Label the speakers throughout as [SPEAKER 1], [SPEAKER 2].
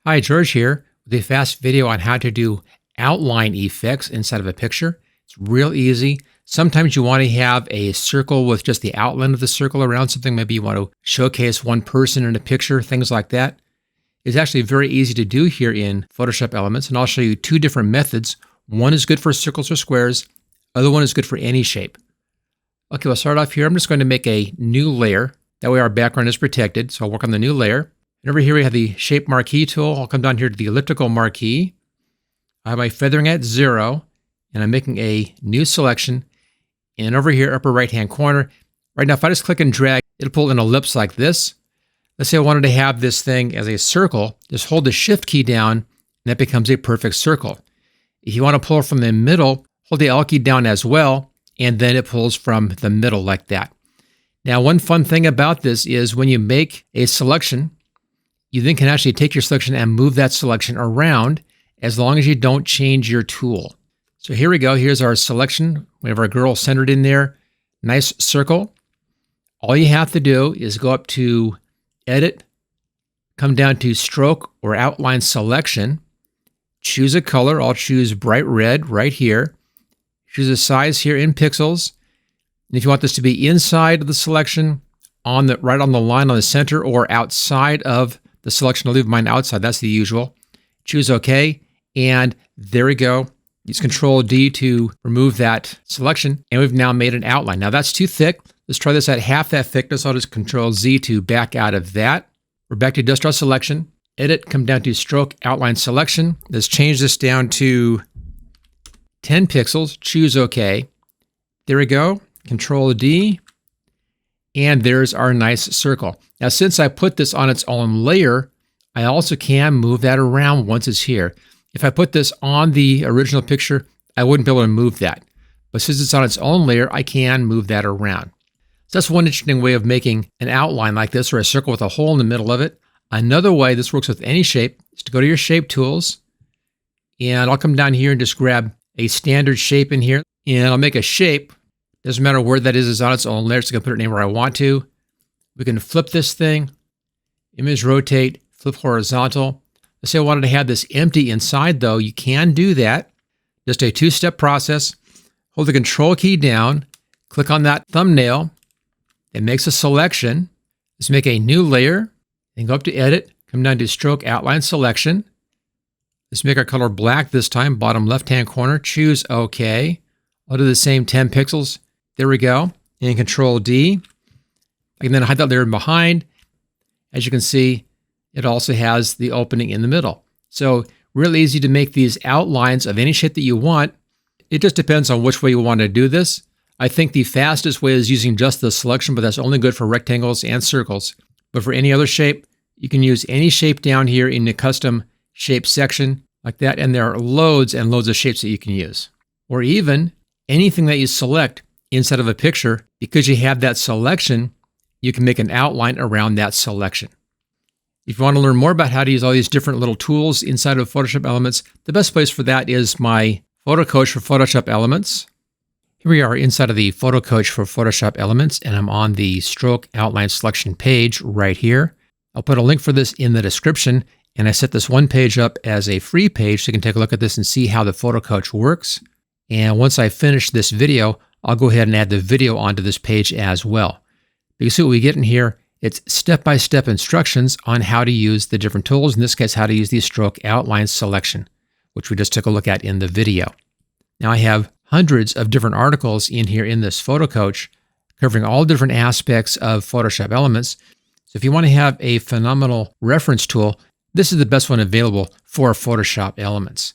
[SPEAKER 1] Hi, George here with a fast video on how to do outline effects inside of a picture. It's real easy. Sometimes you want to have a circle with just the outline of the circle around something. Maybe you want to showcase one person in a picture, things like that. It's actually very easy to do here in Photoshop Elements, and I'll show you two different methods. One is good for circles or squares. Other one is good for any shape. Okay, we'll start off here. I'm just going to make a new layer. That way our background is protected. So I'll work on the new layer. And over here we have the Shape Marquee tool. I'll come down here to the elliptical marquee. I have my feathering at 0, and I'm making a new selection. And over here, upper right-hand corner, right now if I just click and drag, it'll pull an ellipse like this. Let's say I wanted to have this thing as a circle. Just hold the Shift key down, and that becomes a perfect circle. If you want to pull from the middle, hold the Alt key down as well, and then it pulls from the middle like that. Now, one fun thing about this is when you make a selection, you then can actually take your selection and move that selection around as long as you don't change your tool. So here we go. Here's our selection. We have our girl centered in there. Nice circle. All you have to do is go up to Edit, come down to Stroke or Outline Selection, choose a color. I'll choose bright red right here. Choose a size here in pixels. And if you want this to be inside of the selection, right on the line on the center, or outside of the selection, I'll leave mine outside. That's the usual. Choose OK, and there we go. Use Control D to remove that selection, and we've now made an outline. Now that's too thick. Let's try this at half that thickness. I'll just Control Z to back out of that. We're back to just our selection. Edit, come down to Stroke, Outline Selection. Let's change this down to 10 pixels. Choose OK. There we go. Control D. And there's our nice circle. Now, since I put this on its own layer, I also can move that around once it's here. If I put this on the original picture, I wouldn't be able to move that. But since it's on its own layer, I can move that around. So that's one interesting way of making an outline like this, or a circle with a hole in the middle of it. Another way this works with any shape is to go to your shape tools, and I'll come down here and just grab a standard shape in here, and I'll make a shape. Doesn't matter where that is on its own layer, so I can put it anywhere I want to. We can flip this thing, image rotate, flip horizontal. Let's say I wanted to have this empty inside though. You can do that. Just a two-step process. Hold the Control key down, click on that thumbnail. It makes a selection. Let's make a new layer, and go up to Edit, come down to Stroke, Outline Selection. Let's make our color black this time, bottom left-hand corner. Choose OK. I'll do the same 10 pixels. There we go. And Control D. I can then hide that layer behind. As you can see, it also has the opening in the middle. So real easy to make these outlines of any shape that you want. It just depends on which way you want to do this. I think the fastest way is using just the selection, but that's only good for rectangles and circles. But for any other shape, you can use any shape down here in the custom shape section like that. And there are loads and loads of shapes that you can use. Or even anything that you select inside of a picture, because you have that selection, you can make an outline around that selection. If you want to learn more about how to use all these different little tools inside of Photoshop Elements, the best place for that is my Photo Coach for Photoshop Elements. Here we are inside of the Photo Coach for Photoshop Elements, and I'm on the Stroke Outline Selection page right here. I'll put a link for this in the description, and I set this one page up as a free page so you can take a look at this and see how the Photo Coach works. And once I finish this video, I'll go ahead and add the video onto this page as well. You see what we get in here. It's step-by-step instructions on how to use the different tools. In this case, how to use the Stroke Outline Selection, which we just took a look at in the video. Now I have hundreds of different articles in here in this Photo Coach covering all different aspects of Photoshop Elements. So if you want to have a phenomenal reference tool, this is the best one available for Photoshop Elements.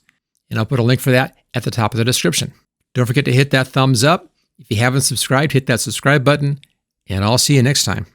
[SPEAKER 1] And I'll put a link for that at the top of the description. Don't forget to hit that thumbs up. If you haven't subscribed, hit that subscribe button, and I'll see you next time.